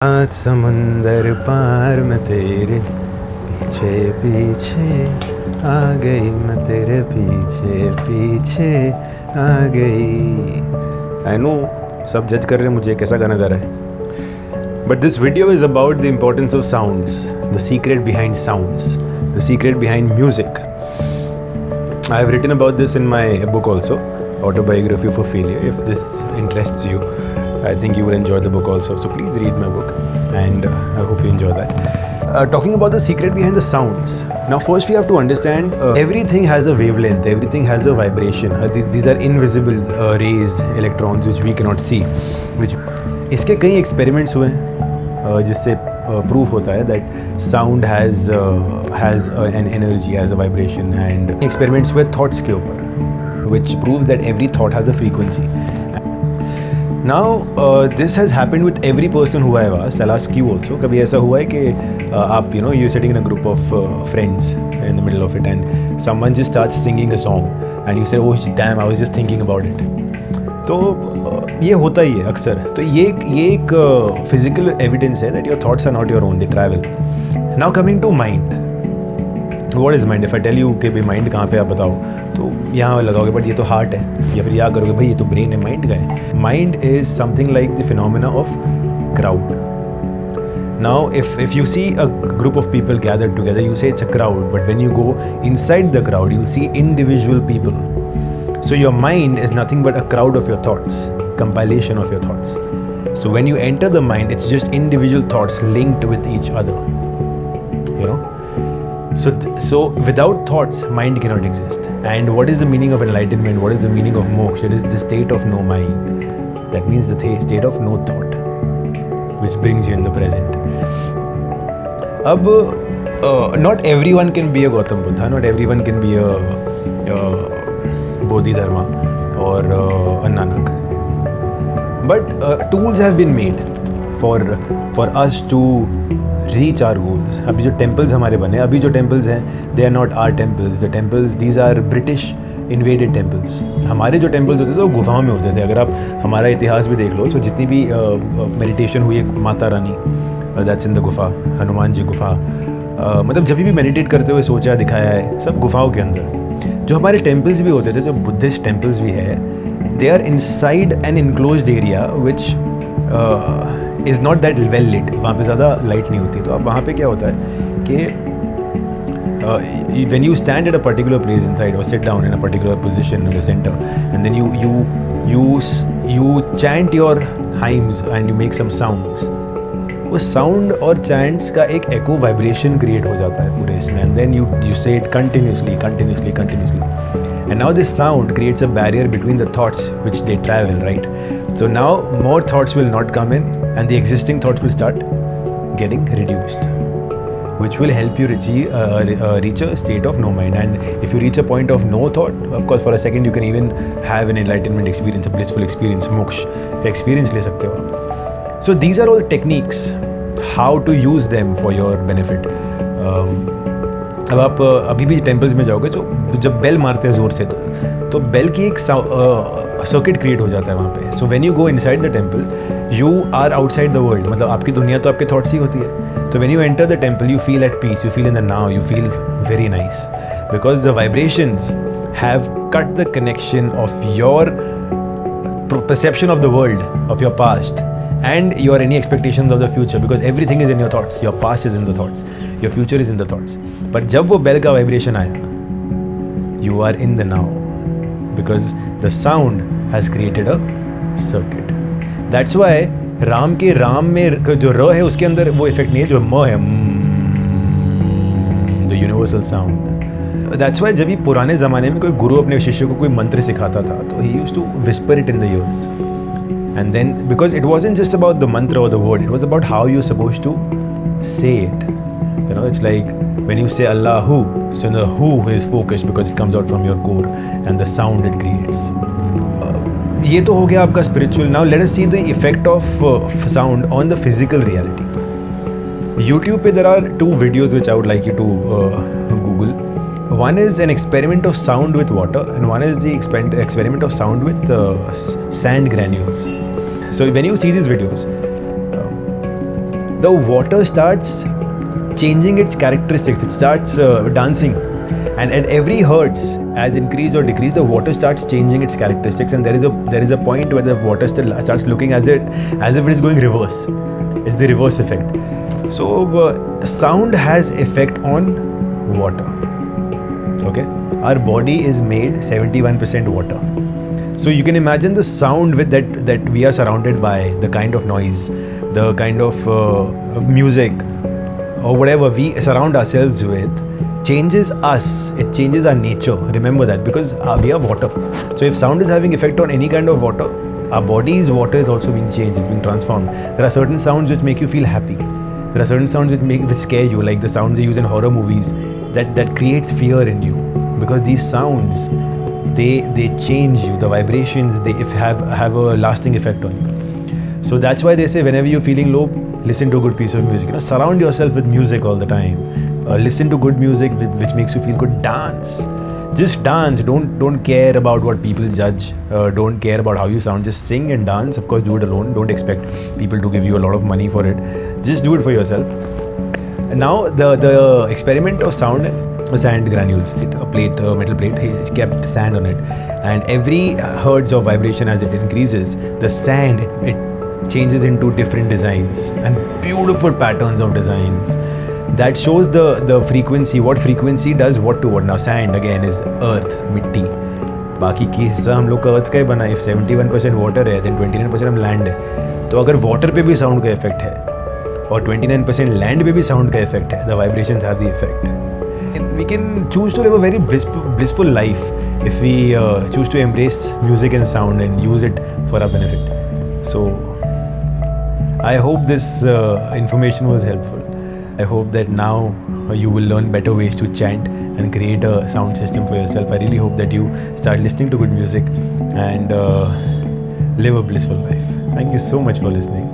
आज समुंदर पार में तेरे पीछे पीछे आ गई, मैं तेरे पीछे पीछे आ गई। आई नो सब जज कर रहे हैं मुझे कैसा गाना गा रहा है, but this video is about the importance of sounds, the secret behind sounds, the secret behind music. I have written about this in my book also, Autobiography for Failure. If this interests you, I think you will enjoy the book also. So please read my book, and I hope you enjoy that. Talking about the secret behind the sounds. Now first we have to understand everything has a wavelength, everything has a vibration. These are invisible rays, electrons which we cannot see. Which इसके कई experiments हुए हैं जिससे proof होता है that sound has an energy, has a vibration. And experiments हुए thoughts के ऊपर विच prove that every thought has a frequency. Now this has happened with every person who I have asked. I ask you also. कभी ऐसा हुआ है कि आप you sitting in a group of friends in the middle of it and someone just starts singing a song and you से oh damn I was just thinking about it. तो ये होता ही है अक्सर. तो ये एक फिजिकल एविडेंस है that your thoughts are not your own, they travel. Now coming to mind. What is mind? If I tell you कि भाई माइंड कहाँ पे आप बताओ, तो यहाँ लगाओगे बट ये तो हार्ट है, या फिर यहाँ करोगे भाई ये तो ब्रेन है. माइंड का है. Mind is something like the phenomena of crowd. Now if you see a group of people gathered together, you say it's a crowd, but when you go inside the crowd you'll see individual people. So your mind is nothing but a crowd of your thoughts, compilation of your thoughts. So when you enter the mind, it's just individual thoughts linked with each other, so without thoughts mind cannot exist. And what is the meaning of enlightenment? What is the meaning of moksha? It is the state of no mind. That means the state of no thought, which brings you in the present. Ab not everyone can be a Gautam Buddha, not everyone can be a Bodhidharma or a Nanak, but tools have been made for us to reach our goals. अभी जो temples हमारे बने, अभी जो temples हैं, they are not our temples. The temples, these are British invaded temples. हमारे जो temples होते थे वो गुफाओं में होते थे. अगर आप हमारा इतिहास भी देख लो, तो जितनी भी meditation हुई है, Mata Rani, that's in the गुफा, हनुमान जी गुफा, मतलब जब भी मेडिटेट करते हुए सोचा दिखाया है, सब गुफाओं के अंदर. जो हमारे टेम्पल्स भी होते थे, जो बुद्धिस्ट टेम्पल्स भी है, they are inside an enclosed area which is not that well lit. वहाँ पे ज़्यादा लाइट नहीं होती. तो अब वहाँ पे क्या होता है कि when you stand at a particular place inside or sit down in a particular position in the center, and then you chant your hymns and you make some sounds. वो साउंड और चैंट्स का एक एको vibration create हो जाता है पूरे इसमें. And then you से it continuously. And now this sound creates a barrier between the thoughts which they travel, right? So now more thoughts will not come in and the existing thoughts will start getting reduced, which will help you reach a state of no mind. And if you reach a point of no thought, of course for a second you can even have an enlightenment experience, a blissful experience, moksha experience ले सकते हो आप. So these are all techniques, how to use them for your benefit. अब आप अभी भी temples में जाओगे, तो जब बेल मारते हैं ज़ोर से, तो बेल की एक सर्किट क्रिएट हो जाता है वहाँ पे. So when you go inside the temple, you are outside the world. मतलब आपकी दुनिया तो आपके थॉट्स ही होती है. तो when you enter the temple, you feel at peace, you feel in the now, you feel very nice, because the vibrations have cut the connection of your perception of the world, of your past, and your any expectations of the future, because everything is in your thoughts. Your past is in the thoughts, your future is in the thoughts. But जब वो bell का vibration आया, you are in the now, because the sound has created a circuit. That's why Ram के राम में जो र है उसके अंदर वो इफेक्ट नहीं है, जो म है, the universal sound. That's why जब भी पुराने ज़माने में कोई गुरु अपने शिष्य को कोई मंत्र सिखाता था, तो he used to whisper it in the ears. And then, because it wasn't just about the mantra or the word, it was about how you're supposed to say it. It's like when you say Allahu, so the who is focused because it comes out from your core and the sound it creates. ये तो हो गया आपका spiritual. Now let us see the effect of sound on the physical reality. YouTube पे there are 2 videos which I would like you to Google. One is an experiment of sound with water, and one is the experiment of sound with sand granules. So when you see these videos, the water starts changing its characteristics. It starts dancing, and at every hertz, as increase or decrease, the water starts changing its characteristics, and there is a point where the water still starts looking as if it is going reverse. It's the reverse effect. So sound has effect on water. Okay, our body is made 71% water. So you can imagine the sound with that we are surrounded by, the kind of noise, the kind of music or whatever we surround ourselves with changes us. It changes our nature. Remember that, because we are water. So if sound is having effect on any kind of water, our body's water is also being changed. It's being transformed. There are certain sounds which make you feel happy. There are certain sounds which scare you, like the sounds they use in horror movies that creates fear in you, because these sounds they change you. The vibrations they have a lasting effect on you. So that's why they say whenever you're feeling low, listen to a good piece of music. Surround yourself with music all the time. Listen to good music which makes you feel good. Dance. Just dance. Don't care about what people judge. Don't care about how you sound. Just sing and dance. Of course, do it alone. Don't expect people to give you a lot of money for it. Just do it for yourself. And now the experiment of sound, sand granules, a metal plate, he kept sand on it, and every hertz of vibration as it increases, the sand it changes into different designs and beautiful patterns of designs that shows the frequency, what frequency does what to what. Now sand again is earth, मिट्टी, बाकी की हिस्सा हम लोग का अर्थ का ही बना है. If 71% वाटर है, then 29% हम लैंड है. तो अगर वाटर पे भी साउंड का इफेक्ट है और 29% लैंड पे भी साउंड का इफेक्ट है, the vibrations have the effect. We can choose to live a very blissful life if we choose to embrace music and sound and use it for our benefit. So I hope this information was helpful. I hope that now you will learn better ways to chant and create a sound system for yourself. I really hope that you start listening to good music and live a blissful life. Thank you so much for listening.